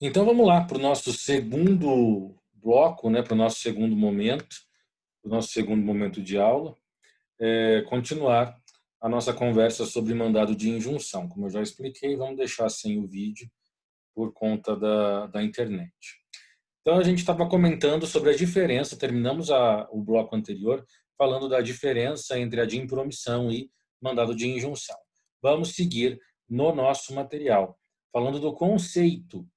Então vamos lá para o nosso segundo bloco, né, para o nosso segundo momento, de aula, continuar a nossa conversa sobre mandado de injunção. Como eu já expliquei, vamos deixar sem o vídeo por conta da internet. Então a gente estava comentando sobre a diferença, terminamos o bloco anterior falando da diferença entre a de impromissão e mandado de injunção. Vamos seguir no nosso material, falando do conceito.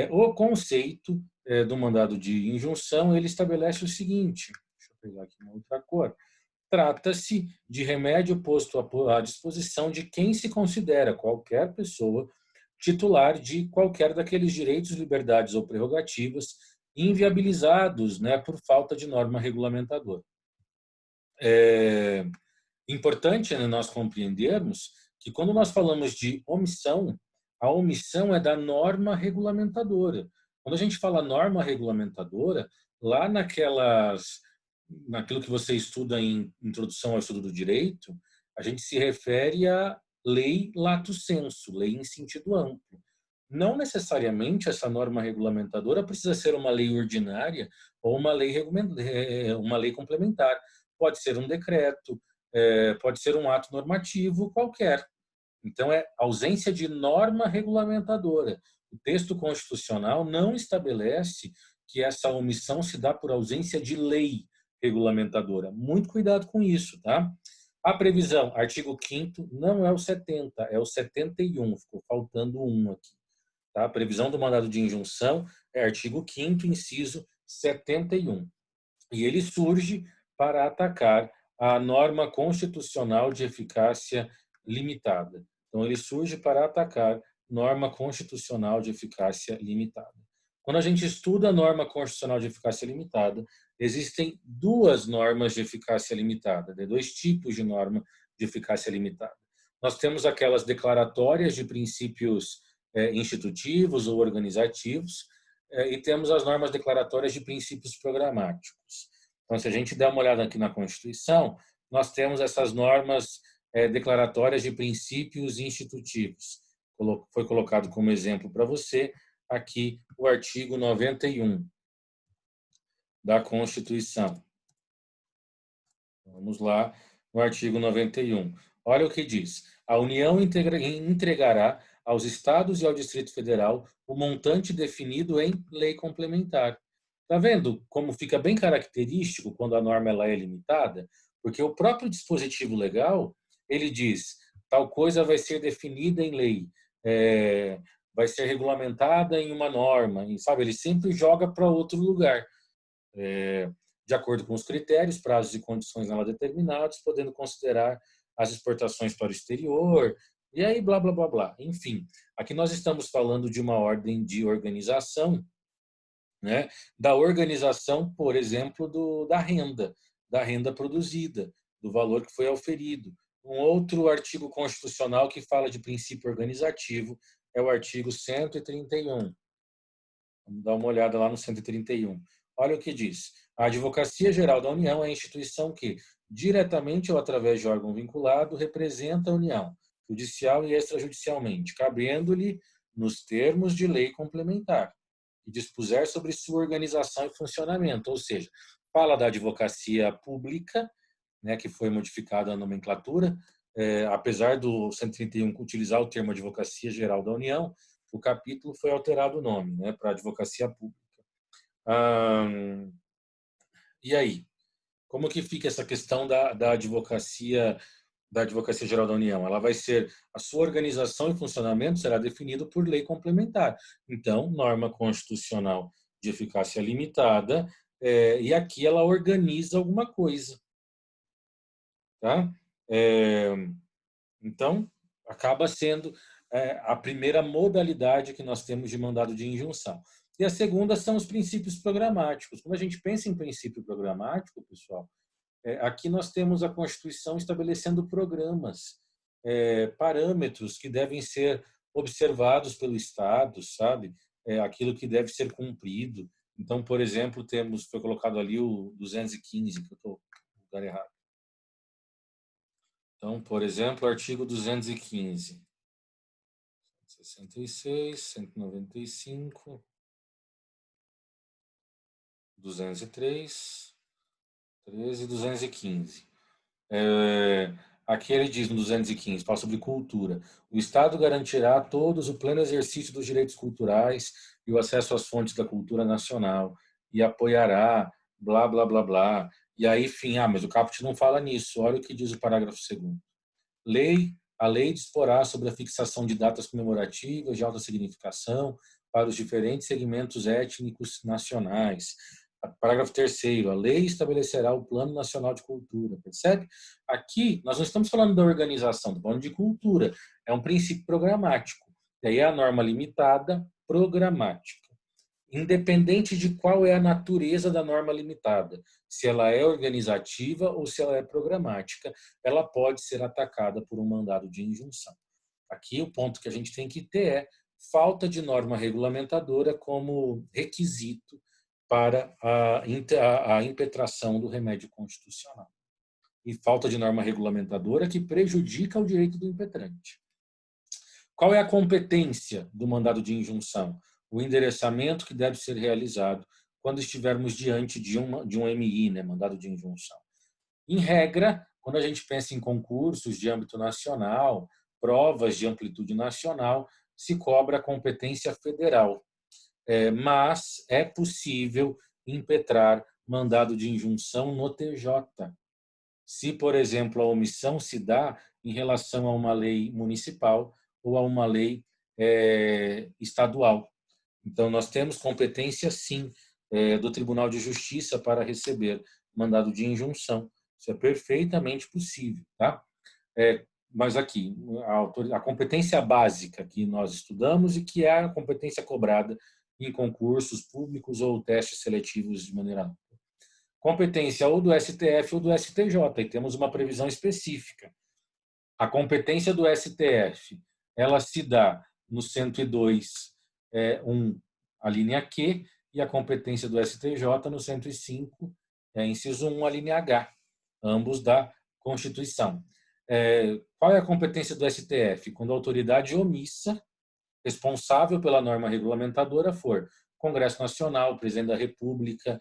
O conceito do mandado de injunção, ele estabelece o seguinte, deixa eu pegar aqui uma outra cor, trata-se de remédio posto à disposição de quem se considera qualquer pessoa titular de qualquer daqueles direitos, liberdades ou prerrogativas inviabilizados, né, por falta de norma regulamentadora. É importante, né, nós compreendermos que quando nós falamos de omissão, a omissão é da norma regulamentadora. Quando a gente fala norma regulamentadora, lá naquilo que você estuda em Introdução ao Estudo do Direito, a gente se refere à lei lato sensu, lei em sentido amplo. Não necessariamente essa norma regulamentadora precisa ser uma lei ordinária ou uma lei complementar. Pode ser um decreto, pode ser um ato normativo qualquer. Então, é ausência de norma regulamentadora. O texto constitucional não estabelece que essa omissão se dá por ausência de lei regulamentadora. Muito cuidado com isso, tá? A previsão, artigo 5º, não é o 70, é o 71, ficou faltando um aqui. Tá? A previsão do mandado de injunção é artigo 5º, inciso 71. E ele surge para atacar a norma constitucional de eficácia limitada. Então, ele surge para atacar norma constitucional de eficácia limitada. Quando a gente estuda a norma constitucional de eficácia limitada, existem duas normas de eficácia limitada, dois tipos de norma de eficácia limitada. Nós temos aquelas declaratórias de princípios institutivos ou organizativos, e temos as normas declaratórias de princípios programáticos. Então, se a gente der uma olhada aqui na Constituição, nós temos essas normas declaratórias de princípios institutivos. Foi colocado como exemplo para você aqui o artigo 91 da Constituição. Vamos lá no artigo 91. Olha o que diz. A União entregará aos Estados e ao Distrito Federal o montante definido em lei complementar. Está vendo como fica bem característico quando a norma ela é limitada? Porque o próprio dispositivo legal, ele diz, tal coisa vai ser definida em lei, vai ser regulamentada em uma norma, sabe? Ele sempre joga para outro lugar. De acordo com os critérios, prazos e condições nela determinados, podendo considerar as exportações para o exterior, e aí blá, blá, blá, blá. Enfim, aqui nós estamos falando de uma ordem de organização, né? Da organização, por exemplo, da renda produzida, do valor que foi auferido. Um outro artigo constitucional que fala de princípio organizativo é o artigo 131. Vamos dar uma olhada lá no 131. Olha o que diz. A Advocacia Geral da União é a instituição que, diretamente ou através de órgão vinculado, representa a União, judicial e extrajudicialmente, cabendo-lhe nos termos de lei complementar, e dispuser sobre sua organização e funcionamento, ou seja, fala da advocacia pública, né, que foi modificada a nomenclatura, apesar do 131 utilizar o termo Advocacia Geral da União, o capítulo foi alterado o nome, né, para Advocacia Pública. E aí, como que fica essa questão da Advocacia Geral da União? Ela vai ser, a sua organização e funcionamento será definido por lei complementar. Então, norma constitucional de eficácia limitada, e aqui ela organiza alguma coisa. Tá? Então, acaba sendo a primeira modalidade que nós temos de mandado de injunção. E a segunda são os princípios programáticos. Quando a gente pensa em princípio programático, pessoal, aqui nós temos a Constituição estabelecendo programas, parâmetros que devem ser observados pelo Estado, sabe? Aquilo que deve ser cumprido. Então, por exemplo, foi colocado ali o 215, que eu estou no lugar errado. Então, por exemplo, artigo 215, 166, 195, 203, 13 e 215. Aqui ele diz no 215, fala sobre cultura. O Estado garantirá a todos o pleno exercício dos direitos culturais e o acesso às fontes da cultura nacional e apoiará, blá, blá, blá, blá. E aí, enfim, mas o caput não fala nisso. Olha o que diz o parágrafo 2º. A lei disporá sobre a fixação de datas comemorativas de alta significação para os diferentes segmentos étnicos nacionais. Parágrafo 3º, a lei estabelecerá o Plano Nacional de Cultura. Percebe? Aqui, nós não estamos falando da organização, estamos falando de cultura. É um princípio programático. E aí é a norma limitada programática. Independente de qual é a natureza da norma limitada, se ela é organizativa ou se ela é programática, ela pode ser atacada por um mandado de injunção. Aqui o ponto que a gente tem que ter é falta de norma regulamentadora como requisito para a impetração do remédio constitucional. E falta de norma regulamentadora que prejudica o direito do impetrante. Qual é a competência do mandado de injunção? O endereçamento que deve ser realizado quando estivermos diante de um MI, né, mandado de injunção. Em regra, quando a gente pensa em concursos de âmbito nacional, provas de amplitude nacional, se cobra a competência federal. Mas é possível impetrar mandado de injunção no TJ. Se, por exemplo, a omissão se dá em relação a uma lei municipal ou a uma lei estadual. Então, nós temos competência, sim, do Tribunal de Justiça para receber mandado de injunção. Isso é perfeitamente possível, tá? Mas aqui, a competência básica que nós estudamos e que é a competência cobrada em concursos públicos ou testes seletivos de maneira ampla. Competência ou do STF ou do STJ, e temos uma previsão específica. A competência do STF, ela se dá no 102, a linha Q, e a competência do STJ no 105, inciso 1, a linha H, ambos da Constituição. Qual é a competência do STF? Quando a autoridade omissa, responsável pela norma regulamentadora, for Congresso Nacional, Presidente da República,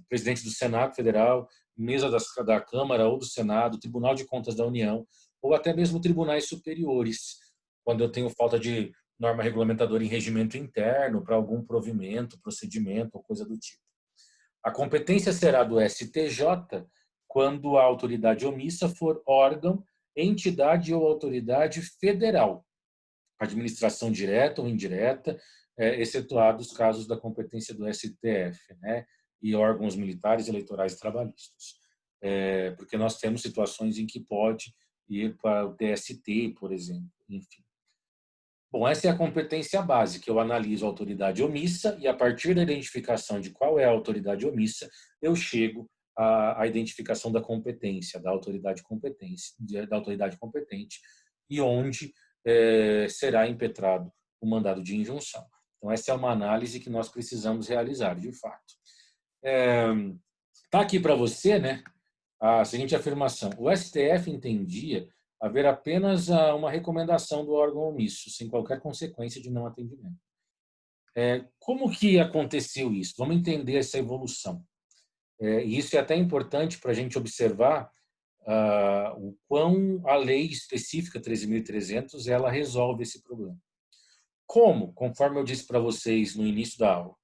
Presidente do Senado Federal, mesa da Câmara ou do Senado, Tribunal de Contas da União, ou até mesmo tribunais superiores, quando eu tenho falta de norma regulamentadora em regimento interno para algum provimento, procedimento ou coisa do tipo. A competência será do STJ quando a autoridade omissa for órgão, entidade ou autoridade federal, administração direta ou indireta, excetuados os casos da competência do STF, né, e órgãos militares, eleitorais e trabalhistas. Porque nós temos situações em que pode ir para o TST, por exemplo, enfim. Bom, essa é a competência básica. Eu analiso a autoridade omissa e, a partir da identificação de qual é a autoridade omissa, eu chego à identificação da competência, da autoridade competente, e onde será impetrado o mandado de injunção. Então, essa é uma análise que nós precisamos realizar, de fato. Está aqui para você, né, a seguinte afirmação. O STF entendia haver apenas uma recomendação do órgão omisso, sem qualquer consequência de não atendimento. Como que aconteceu isso? Vamos entender essa evolução. E isso é até importante para a gente observar o quão a lei específica 13.300 ela resolve esse problema. Como? Conforme eu disse para vocês no início da aula,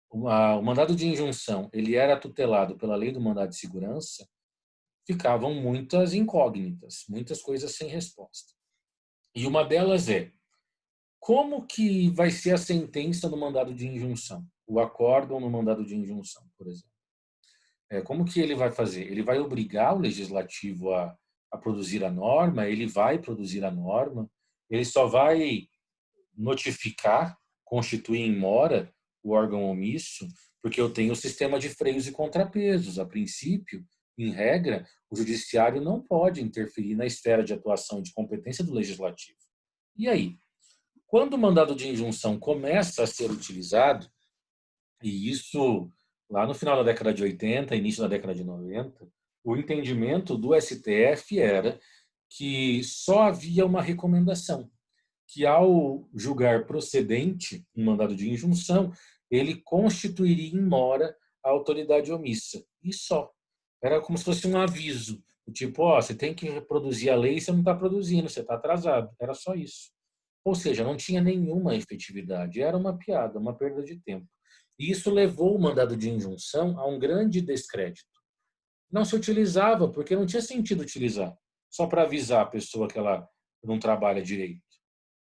o mandado de injunção ele era tutelado pela lei do mandado de segurança, ficavam muitas incógnitas, muitas coisas sem resposta. E uma delas é, como que vai ser a sentença no mandado de injunção? O acórdão no mandado de injunção, por exemplo. Como que ele vai fazer? Ele vai obrigar o legislativo a produzir a norma? Ele vai produzir a norma? Ele só vai notificar, constituir em mora o órgão omisso? Porque eu tenho o sistema de freios e contrapesos. A princípio, em regra, o judiciário não pode interferir na esfera de atuação e de competência do legislativo. E aí? Quando o mandado de injunção começa a ser utilizado, e isso lá no final da década de 80, início da década de 90, o entendimento do STF era que só havia uma recomendação, que ao julgar procedente um mandado de injunção, ele constituiria em mora a autoridade omissa. E só. Era como se fosse um aviso. Tipo, ó, você tem que reproduzir a lei e você não está produzindo, você está atrasado. Era só isso. Ou seja, não tinha nenhuma efetividade. Era uma piada, uma perda de tempo. E isso levou o mandado de injunção a um grande descrédito. Não se utilizava, porque não tinha sentido utilizar. Só para avisar a pessoa que ela não trabalha direito.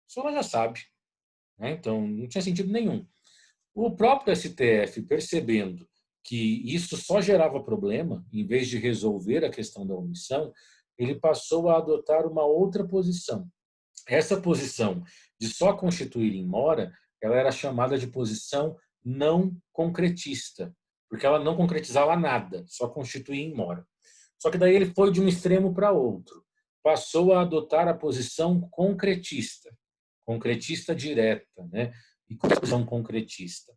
Isso ela já sabe. Né? Então, não tinha sentido nenhum. O próprio STF, percebendo que isso só gerava problema, em vez de resolver a questão da omissão, ele passou a adotar uma outra posição. Essa posição de só constituir em mora, ela era chamada de posição não concretista, porque ela não concretizava nada, só constituía em mora. Só que daí ele foi de um extremo para outro. Passou a adotar a posição concretista, concretista direta, né? E posição concretista.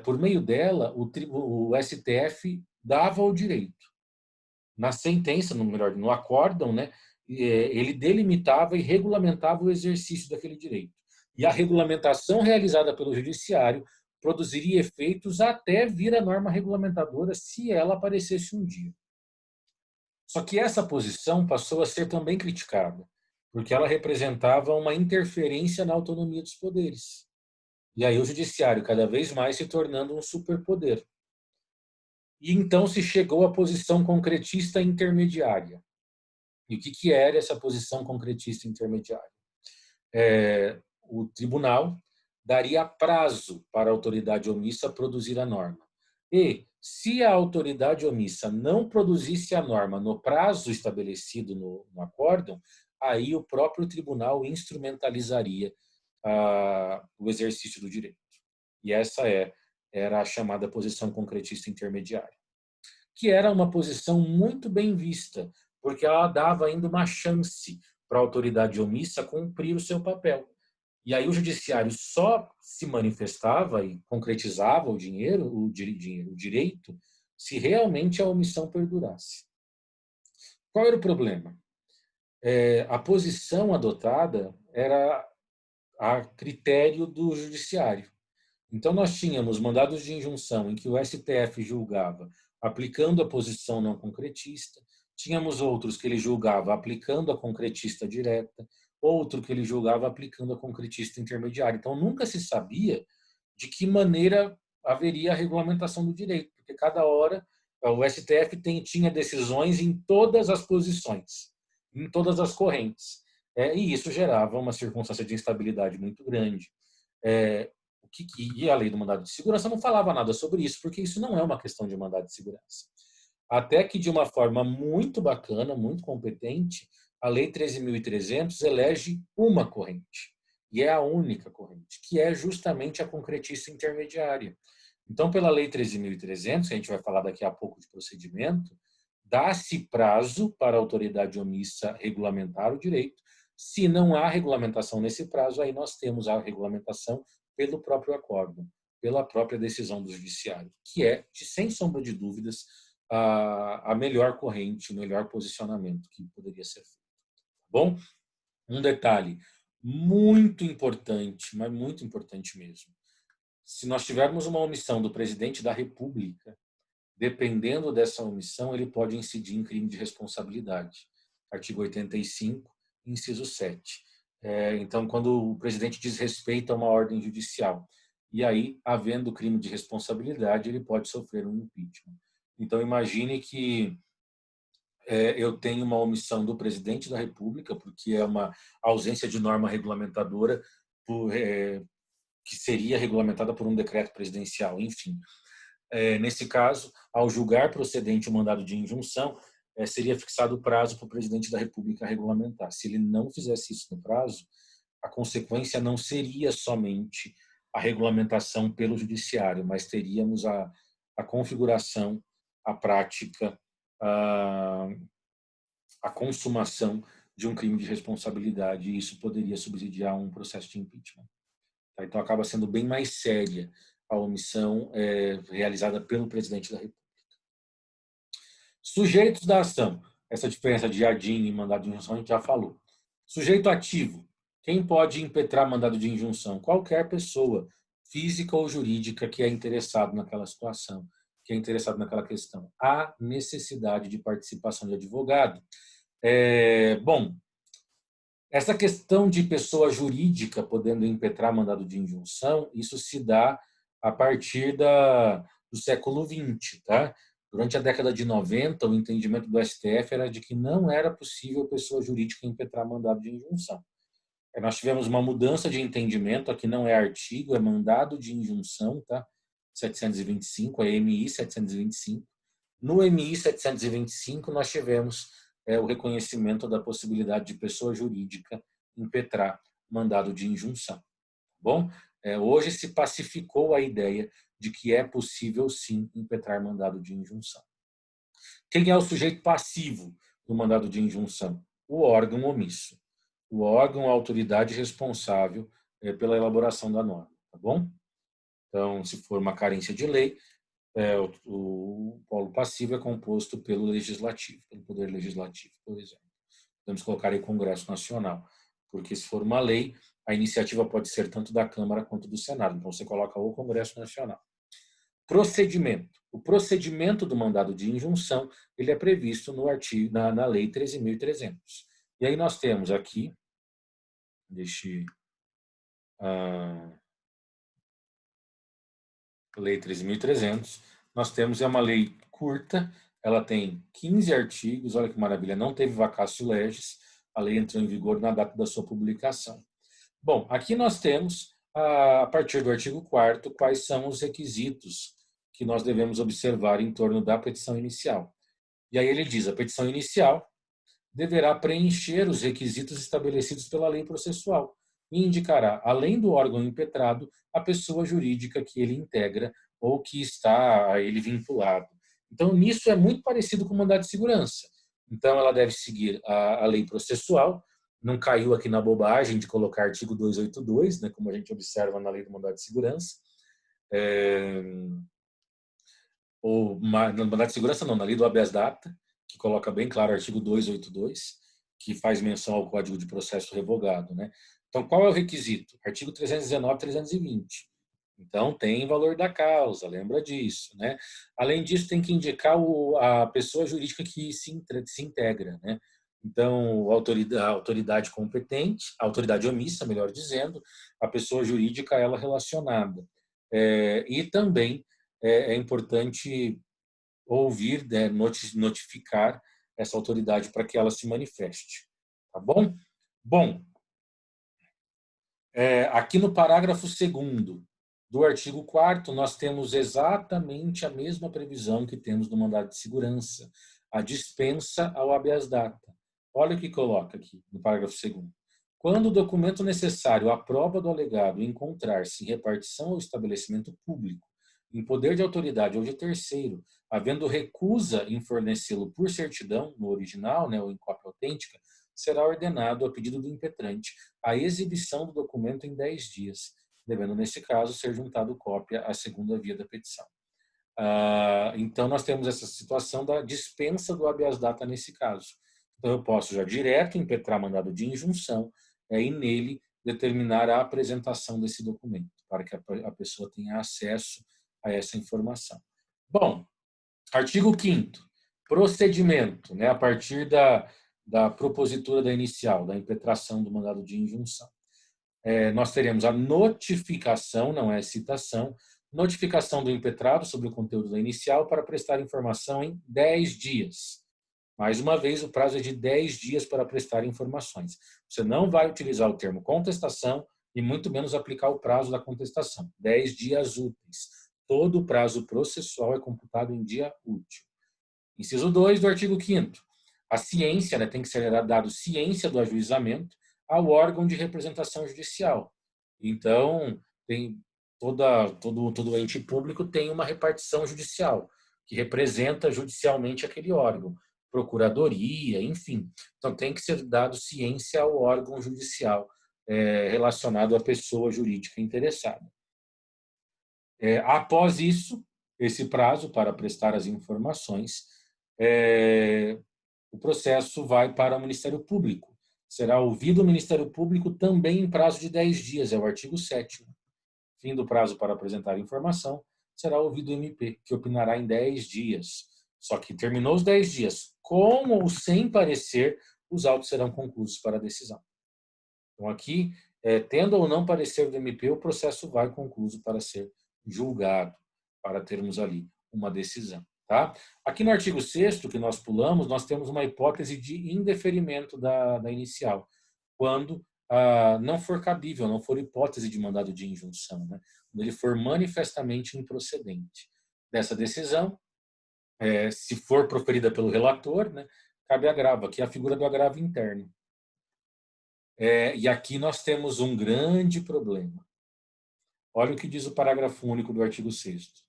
Por meio dela, o STF dava o direito. Na sentença, no acórdão, né, ele delimitava e regulamentava o exercício daquele direito. E a regulamentação realizada pelo judiciário produziria efeitos até vir a norma regulamentadora, se ela aparecesse um dia. Só que essa posição passou a ser também criticada, porque ela representava uma interferência na autonomia dos poderes. E aí o judiciário cada vez mais se tornando um superpoder. E então se chegou à posição concretista intermediária. E o que era essa posição concretista intermediária? O tribunal daria prazo para a autoridade omissa produzir a norma. E, se a autoridade omissa não produzisse a norma no prazo estabelecido no acórdão, aí o próprio tribunal instrumentalizaria o exercício do direito. E essa era a chamada posição concretista intermediária, que era uma posição muito bem vista, porque ela dava ainda uma chance para a autoridade omissa cumprir o seu papel. E aí o judiciário só se manifestava e concretizava o direito, se realmente a omissão perdurasse. Qual era o problema? A posição adotada era a critério do judiciário. Então, nós tínhamos mandados de injunção em que o STF julgava aplicando a posição não concretista, tínhamos outros que ele julgava aplicando a concretista direta, outro que ele julgava aplicando a concretista intermediária. Então, nunca se sabia de que maneira haveria a regulamentação do direito, porque cada hora o STF tinha decisões em todas as posições, em todas as correntes. E isso gerava uma circunstância de instabilidade muito grande. E a lei do mandado de segurança não falava nada sobre isso, porque isso não é uma questão de mandado de segurança. Até que, de uma forma muito bacana, muito competente, a Lei 13.300 elege uma corrente, e é a única corrente, que é justamente a concretista intermediária. Então, pela Lei 13.300, que a gente vai falar daqui a pouco de procedimento, dá-se prazo para a autoridade omissa regulamentar o direito. Se não há regulamentação nesse prazo, aí nós temos a regulamentação pelo próprio acórdão, pela própria decisão do judiciário, que é, sem sombra de dúvidas, a melhor corrente, o melhor posicionamento que poderia ser feito. Tá bom? Um detalhe muito importante, mas muito importante mesmo. Se nós tivermos uma omissão do presidente da República, dependendo dessa omissão, ele pode incidir em crime de responsabilidade. Artigo 85, inciso 7. Então, quando o presidente desrespeita uma ordem judicial, e aí, havendo crime de responsabilidade, ele pode sofrer um impeachment. Então, imagine que eu tenho uma omissão do presidente da República, porque é uma ausência de norma regulamentadora, que seria regulamentada por um decreto presidencial, enfim. Nesse caso, ao julgar procedente o mandado de injunção, seria fixado o prazo para o presidente da República regulamentar. Se ele não fizesse isso no prazo, a consequência não seria somente a regulamentação pelo judiciário, mas teríamos a configuração, a prática, a consumação de um crime de responsabilidade, e isso poderia subsidiar um processo de impeachment. Então, acaba sendo bem mais séria a omissão realizada pelo presidente da República. Sujeitos da ação. Essa diferença de ADIM e mandado de injunção a gente já falou. Sujeito ativo. Quem pode impetrar mandado de injunção? Qualquer pessoa, física ou jurídica que é interessado naquela situação, que é interessado naquela questão. Há necessidade de participação de advogado. Bom, essa questão de pessoa jurídica podendo impetrar mandado de injunção, isso se dá a partir do século XX, tá? Durante a década de 90, o entendimento do STF era de que não era possível pessoa jurídica impetrar mandado de injunção. Nós tivemos uma mudança de entendimento, aqui não é artigo, é mandado de injunção, tá? 725, é MI 725. No MI 725, nós tivemos o reconhecimento da possibilidade de pessoa jurídica impetrar mandado de injunção. Tá bom? Hoje se pacificou a ideia de que é possível, sim, impetrar mandado de injunção. Quem é o sujeito passivo do mandado de injunção? O órgão omisso. O órgão, a autoridade responsável pela elaboração da norma. Tá bom? Então, se for uma carência de lei, o polo passivo é composto pelo legislativo, pelo poder legislativo, por exemplo. Podemos colocar aí Congresso Nacional, porque se for uma lei, a iniciativa pode ser tanto da Câmara quanto do Senado. Então, você coloca o Congresso Nacional. Procedimento. O procedimento do mandado de injunção, ele é previsto no artigo, na Lei 13.300. E aí nós temos aqui, Lei 13.300, nós temos, é uma lei curta, ela tem 15 artigos, olha que maravilha, não teve vacatio legis, a lei entrou em vigor na data da sua publicação. Bom, aqui nós temos, a partir do artigo 4º, quais são os requisitos que nós devemos observar em torno da petição inicial. E aí ele diz, a petição inicial deverá preencher os requisitos estabelecidos pela lei processual e indicará, além do órgão impetrado, a pessoa jurídica que ele integra ou que está a ele vinculado. Então, nisso é muito parecido com o mandado de segurança. Então, ela deve seguir a lei processual, não caiu aqui na bobagem de colocar artigo 282, né, como a gente observa na lei do mandado de segurança. Ou no mandado de segurança não, na lei do habeas data, que coloca bem claro o artigo 282, que faz menção ao Código de Processo Revogado, né? Então, qual é o requisito? Artigo 319 e 320. Então, tem valor da causa, lembra disso, né? Além disso, tem que indicar a pessoa jurídica que se integra, né? Então, a autoridade competente, a autoridade omissa, melhor dizendo, a pessoa jurídica, ela relacionada. E também é importante ouvir, né, notificar essa autoridade para que ela se manifeste. Tá bom? Bom, aqui no parágrafo 2º do artigo 4º, nós temos exatamente a mesma previsão que temos no mandado de segurança, a dispensa ao habeas data. Olha o que coloca aqui no parágrafo 2º. Quando o documento necessário à prova do alegado encontrar-se em repartição ou estabelecimento público, em poder de autoridade ou de terceiro, havendo recusa em fornecê-lo por certidão, no original, né, ou em cópia autêntica, será ordenado, a pedido do impetrante, a exibição do documento em 10 dias, devendo, nesse caso, ser juntado cópia à segunda via da petição. Então, nós temos essa situação da dispensa do habeas data nesse caso. Então, eu posso já direto impetrar mandado de injunção e nele determinar a apresentação desse documento, para que a pessoa tenha acesso a essa informação. Bom, artigo 5º, procedimento, né, a partir da propositura da inicial, da impetração do mandado de injunção. Nós teremos a notificação, não é citação, notificação do impetrado sobre o conteúdo da inicial para prestar informação em 10 dias. Mais uma vez, o prazo é de 10 dias para prestar informações. Você não vai utilizar o termo contestação e muito menos aplicar o prazo da contestação. 10 dias úteis. Todo o prazo processual é computado em dia útil. Inciso 2 do artigo 5º. A ciência, né, tem que ser dado ciência do ajuizamento ao órgão de representação judicial. Então, tem todo ente público tem uma repartição judicial, que representa judicialmente aquele órgão, procuradoria, enfim. Então, tem que ser dado ciência ao órgão judicial relacionado à pessoa jurídica interessada. Após isso, esse prazo para prestar as informações, o processo vai para o Ministério Público. Será ouvido o Ministério Público também em prazo de 10 dias, é o artigo 7º. Fim do prazo para apresentar informação, será ouvido o MP, que opinará em 10 dias. Só que terminou os 10 dias, com ou sem parecer, os autos serão concluídos para a decisão. Então, aqui, tendo ou não parecer do MP, o processo vai concluído para ser julgado, para termos ali uma decisão. Tá? Aqui no artigo 6º, que nós pulamos, nós temos uma hipótese de indeferimento da inicial, quando não for cabível, não for hipótese de mandado de injunção, né? Quando ele for manifestamente improcedente. Dessa decisão, se for proferida pelo relator, né, cabe agravo, aqui é a figura do agravo interno. E aqui nós temos um grande problema. Olha o que diz o parágrafo único do artigo 6º.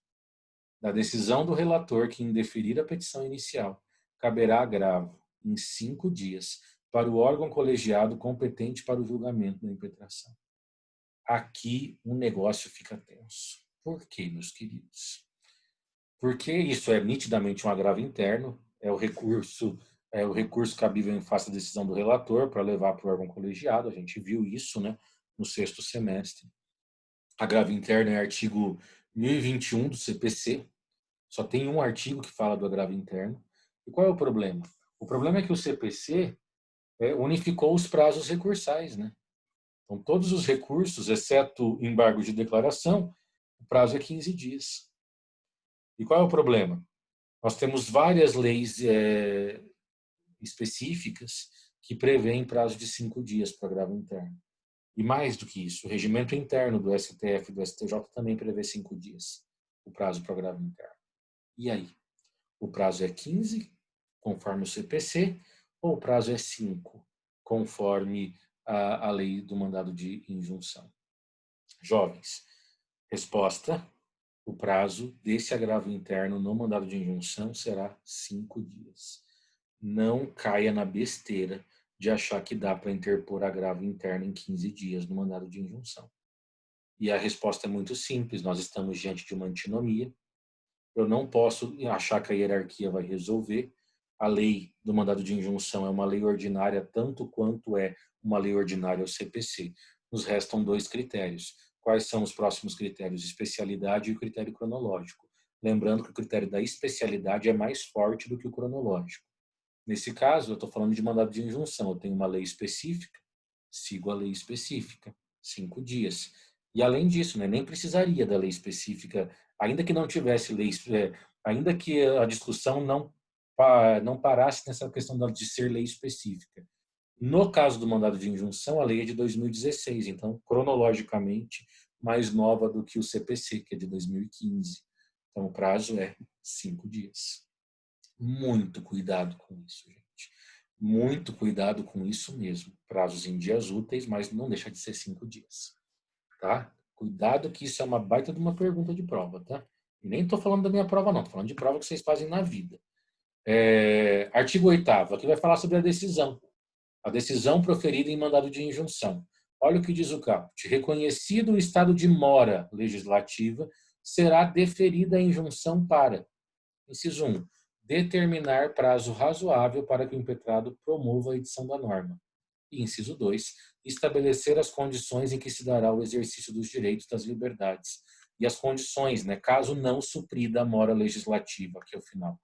Da decisão do relator que indeferir a petição inicial, caberá agravo em 5 dias para o órgão colegiado competente para o julgamento da impetração. Aqui o negócio fica tenso. Por quê, meus queridos? Porque isso é nitidamente um agravo interno, é o recurso cabível em face da decisão do relator para levar para o órgão colegiado. A gente viu isso, né, no 6º semestre. Agravo interno é artigo 1021 do CPC. Só tem um artigo que fala do agravo interno. E qual é o problema? O problema é que o CPC unificou os prazos recursais, né? Então, todos os recursos, exceto embargo de declaração, o prazo é 15 dias. E qual é o problema? Nós temos várias leis específicas que prevêem prazo de 5 dias para agravo interno. E mais do que isso, o regimento interno do STF e do STJ também prevê 5 dias, o prazo para agravo interno. E aí? O prazo é 15, conforme o CPC, ou o prazo é 5, conforme a lei do mandado de injunção? Jovens, resposta: o prazo desse agravo interno no mandado de injunção será 5 dias. Não caia na besteira de achar que dá para interpor agravo interno em 15 dias no mandado de injunção. E a resposta é muito simples, nós estamos diante de uma antinomia. Eu não posso achar que a hierarquia vai resolver. A lei do mandado de injunção é uma lei ordinária, tanto quanto é uma lei ordinária ao CPC. Nos restam 2 critérios. Quais são os próximos critérios? Especialidade e o critério cronológico. Lembrando que o critério da especialidade é mais forte do que o cronológico. Nesse caso, eu estou falando de mandado de injunção. Eu tenho uma lei específica, sigo a lei específica, 5 dias. E além disso, né, nem precisaria da lei específica, ainda que não tivesse lei, ainda que a discussão não parasse nessa questão de ser lei específica. No caso do mandado de injunção, a lei é de 2016, então, cronologicamente, mais nova do que o CPC, que é de 2015. Então, o prazo é 5 dias. Muito cuidado com isso, gente. Muito cuidado com isso mesmo. Prazos em dias úteis, mas não deixa de ser 5 dias. Tá? Cuidado que isso é uma baita de uma pergunta de prova, tá? E nem estou falando da minha prova, não. Estou falando de prova que vocês fazem na vida. Artigo 8º. Aqui vai falar sobre a decisão. A decisão proferida em mandado de injunção. Olha o que diz o caput. Reconhecido o estado de mora legislativa, será deferida a injunção para: inciso 1, determinar prazo razoável para que o impetrado promova a edição da norma. E, inciso 2, estabelecer as condições em que se dará o exercício dos direitos das liberdades. E as condições, né, caso não suprida a mora legislativa, que é o final.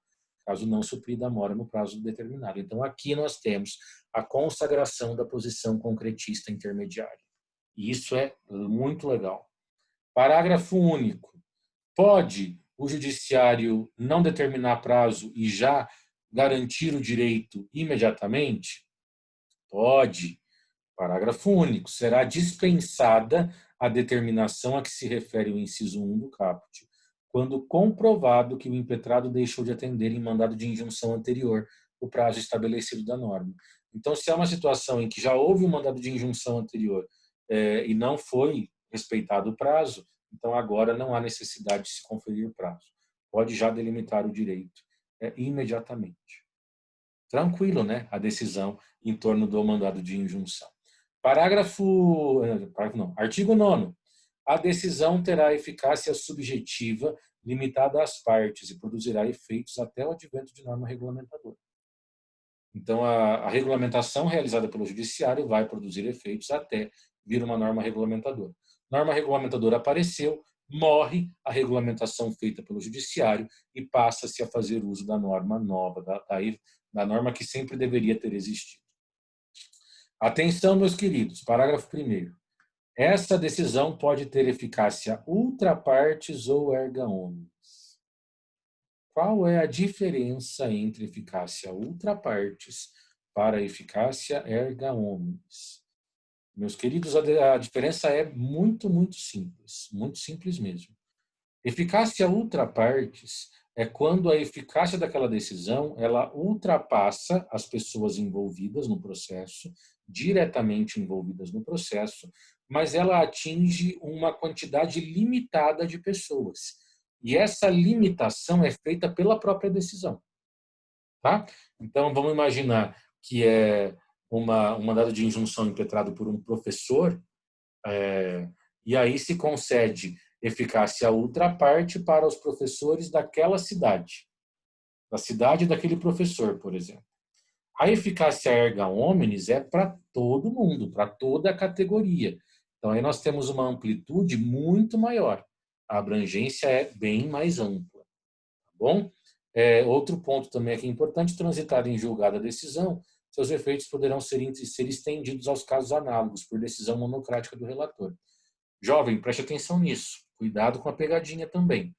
Caso não suprida a mora no prazo determinado. Então, aqui nós temos a consagração da posição concretista intermediária. E isso é muito legal. Parágrafo único. Pode o judiciário não determinar prazo e já garantir o direito imediatamente? Pode. Parágrafo único. Será dispensada a determinação a que se refere o inciso 1 do caput, quando comprovado que o impetrado deixou de atender em mandado de injunção anterior o prazo estabelecido da norma. Então, se há uma situação em que já houve um mandado de injunção anterior e não foi respeitado o prazo, então agora não há necessidade de se conferir prazo. Pode já delimitar o direito imediatamente. Tranquilo, né? A decisão em torno do mandado de injunção. Artigo 9º. A decisão terá eficácia subjetiva limitada às partes e produzirá efeitos até o advento de norma regulamentadora. Então, a regulamentação realizada pelo judiciário vai produzir efeitos até vira uma norma regulamentadora. Norma regulamentadora apareceu, morre a regulamentação feita pelo judiciário e passa-se a fazer uso da norma nova, da norma que sempre deveria ter existido. Atenção, meus queridos, parágrafo 1º. Essa decisão pode ter eficácia ultra partes ou erga omnes. Qual é a diferença entre eficácia ultra partes para eficácia erga omnes? Meus queridos, a diferença é muito simples mesmo. Eficácia ultra partes é quando a eficácia daquela decisão ela ultrapassa as pessoas envolvidas no processo, diretamente envolvidas no processo, mas ela atinge uma quantidade limitada de pessoas. E essa limitação é feita pela própria decisão. Tá? Então, vamos imaginar que é um mandado de injunção impetrado por um professor, e aí se concede eficácia ultra parte para os professores daquela cidade, da cidade daquele professor, por exemplo. A eficácia erga omnes é para todo mundo, para toda a categoria. Então, aí nós temos uma amplitude muito maior. A abrangência é bem mais ampla. Tá bom? Outro ponto também aqui importante, transitada em julgada a decisão, seus efeitos poderão ser estendidos aos casos análogos, por decisão monocrática do relator. Jovem, preste atenção nisso. Cuidado com a pegadinha também.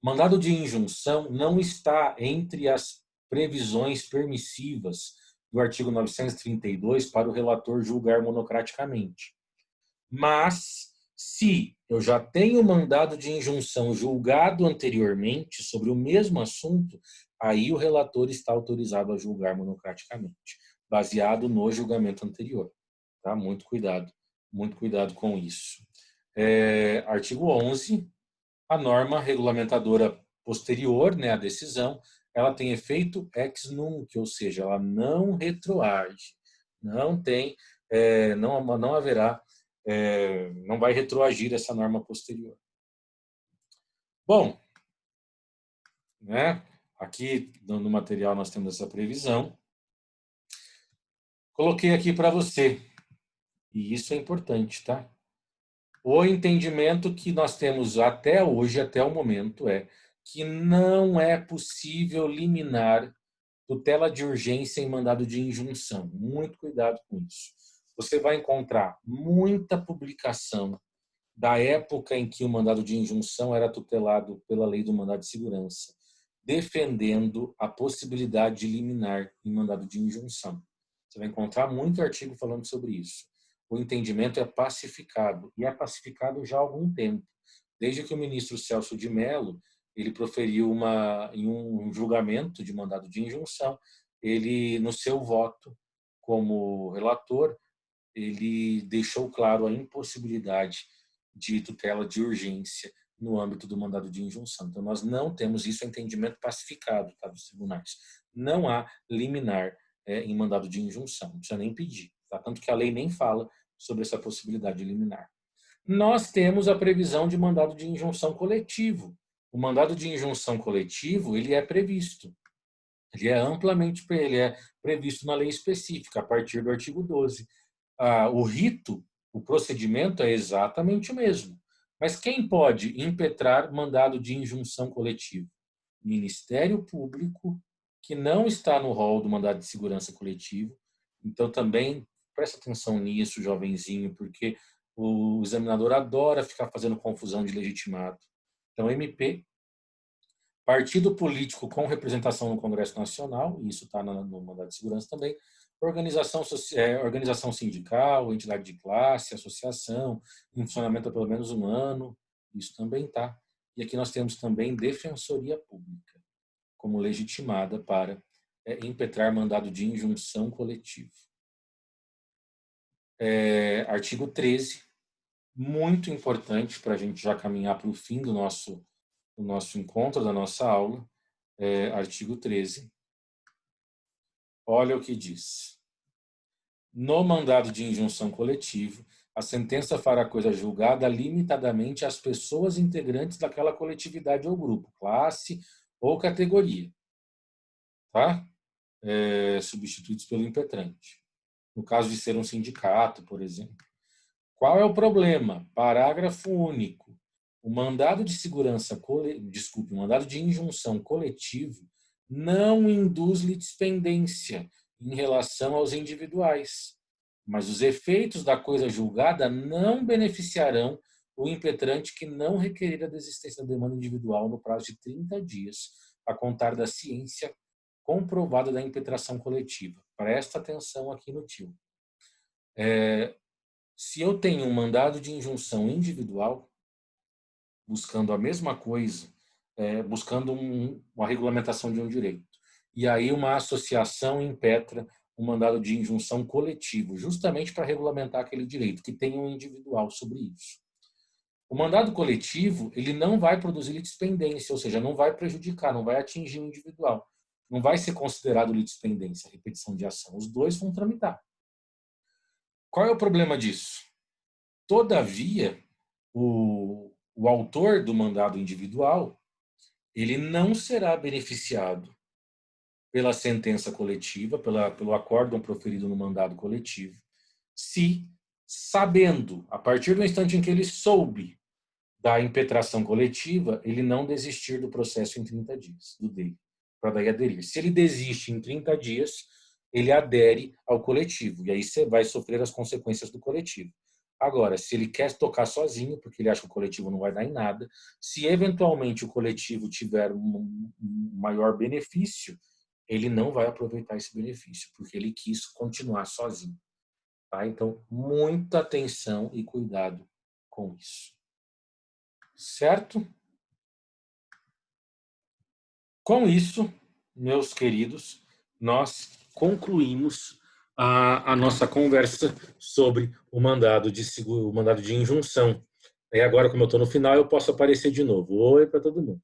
Mandado de injunção não está entre as previsões permissivas do artigo 932 para o relator julgar monocraticamente. Mas, se eu já tenho mandado de injunção julgado anteriormente sobre o mesmo assunto, aí o relator está autorizado a julgar monocraticamente, baseado no julgamento anterior. Tá? Muito cuidado com isso. Artigo 11, a norma regulamentadora posterior, né, à decisão, ela tem efeito ex nunc, ou seja, ela não retroage, não tem, não haverá, não vai retroagir essa norma posterior. Bom, né, aqui no material nós temos essa previsão. Coloquei aqui para você, e isso é importante, tá? O entendimento que nós temos até hoje, até o momento, é que não é possível liminar tutela de urgência em mandado de injunção. Muito cuidado com isso. Você vai encontrar muita publicação da época em que o mandado de injunção era tutelado pela lei do mandado de segurança, defendendo a possibilidade de liminar em mandado de injunção. Você vai encontrar muito artigo falando sobre isso. O entendimento é pacificado, e é pacificado já há algum tempo. Desde que o ministro Celso de Mello ele proferiu em um julgamento de mandado de injunção, ele, no seu voto como relator, ele deixou claro a impossibilidade de tutela de urgência no âmbito do mandado de injunção. Então, nós não temos isso, é entendimento pacificado, tá, dos tribunais. Não há liminar em mandado de injunção, não precisa nem pedir. Tá? Tanto que a lei nem fala sobre essa possibilidade de liminar. Nós temos a previsão de mandado de injunção coletivo. O mandado de injunção coletivo, ele é previsto. Ele é previsto na lei específica, a partir do artigo 12. O rito, o procedimento é exatamente o mesmo. Mas quem pode impetrar mandado de injunção coletivo? Ministério Público, que não está no rol do mandado de segurança coletivo. Então, também presta atenção nisso, jovenzinho, porque o examinador adora ficar fazendo confusão de legitimado. Então, MP, partido político com representação no Congresso Nacional, e isso está no mandado de segurança também, organização sindical, entidade de classe, associação, em funcionamento há pelo menos um ano, isso também está. E aqui nós temos também Defensoria Pública, como legitimada para impetrar mandado de injunção coletivo. Artigo 13, muito importante para a gente já caminhar para o fim do nosso encontro, da nossa aula, artigo 13. Olha o que diz. No mandado de injunção coletivo, a sentença fará coisa julgada limitadamente às pessoas integrantes daquela coletividade ou grupo, classe ou categoria, tá? Substituídos pelo impetrante. No caso de ser um sindicato, por exemplo. Qual é o problema? Parágrafo único. O mandado de segurança, desculpe, o mandado de injunção coletivo não induz litispendência em relação aos individuais, mas os efeitos da coisa julgada não beneficiarão o impetrante que não requerer a desistência da demanda individual no prazo de 30 dias, a contar da ciência comprovada da impetração coletiva. Presta atenção aqui no tio. Se eu tenho um mandado de injunção individual, buscando a mesma coisa, buscando uma regulamentação de um direito, e aí uma associação impetra um mandado de injunção coletivo, justamente para regulamentar aquele direito, que tem um individual sobre isso. O mandado coletivo, ele não vai produzir litispendência, ou seja, não vai prejudicar, não vai atingir o individual. Não vai ser considerado litispendência, repetição de ação. Os dois vão tramitar. Qual é o problema disso? Todavia, o autor do mandado individual, ele não será beneficiado pela sentença coletiva, pelo acórdão proferido no mandado coletivo, se, sabendo, a partir do instante em que ele soube da impetração coletiva, ele não desistir do processo em 30 dias, do dele, para daí aderir. Se ele desiste em 30 dias, ele adere ao coletivo, e aí você vai sofrer as consequências do coletivo. Agora, se ele quer tocar sozinho, porque ele acha que o coletivo não vai dar em nada, se eventualmente o coletivo tiver um maior benefício, ele não vai aproveitar esse benefício, porque ele quis continuar sozinho. Tá? Então, muita atenção e cuidado com isso. Certo? Com isso, meus queridos, nós concluímos a nossa conversa sobre o mandado de injunção. E agora, como eu estou no final, eu posso aparecer de novo. Oi para todo mundo.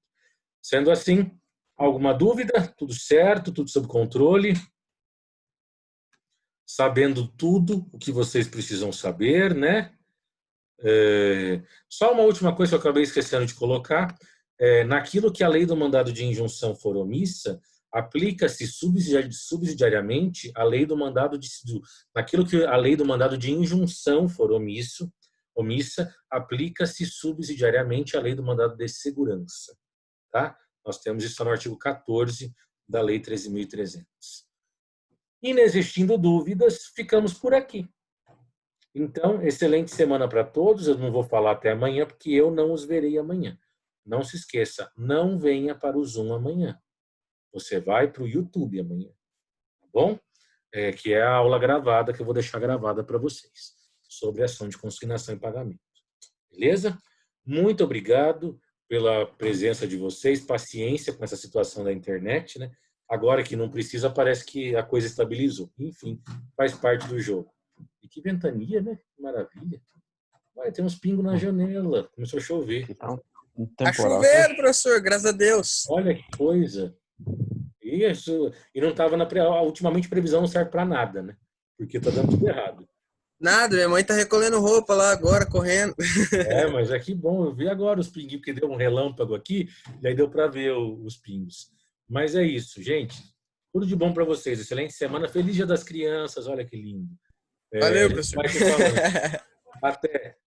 Sendo assim, alguma dúvida? Tudo certo? Tudo sob controle? Sabendo tudo o que vocês precisam saber, né? Só uma última coisa que eu acabei esquecendo de colocar. Naquilo que a lei do mandado de injunção for omissa, aplica-se subsidiariamente a lei do mandado naquilo que a lei do mandado de injunção for omissa, aplica-se subsidiariamente a lei do mandado de segurança, tá? Nós temos isso no artigo 14 da lei 13.300. Inexistindo dúvidas, ficamos por aqui. Então, excelente semana para todos. Eu não vou falar até amanhã, porque eu não os verei amanhã. Não se esqueça, não venha para o Zoom amanhã. Você vai para o YouTube amanhã, tá bom? Que é a aula gravada, que eu vou deixar gravada para vocês, sobre ação de consignação e pagamento. Beleza? Muito obrigado pela presença de vocês, paciência com essa situação da internet, né? Agora que não precisa, parece que a coisa estabilizou. Enfim, faz parte do jogo. E que ventania, né? Que maravilha. Olha, tem uns pingos na janela. Começou a chover. Tá chovendo, professor, graças a Deus. Olha que coisa. Isso. E não estava ultimamente previsão não serve para nada, né? Porque tá dando tudo errado. Nada, minha mãe tá recolhendo roupa lá agora, correndo. Mas é que bom. Eu vi agora os pinguinhos, porque deu um relâmpago aqui, e aí deu para ver os pingos. Mas é isso, gente. Tudo de bom para vocês. Excelente semana. Feliz Dia das Crianças. Olha que lindo. Valeu, professor. Até.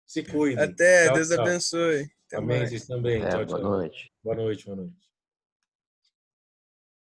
Se cuidem. Até. Tchau, Deus tchau. abençoe. Até Amém. mais. Vocês também. Tchau, tchau. Boa noite. Boa noite, boa noite.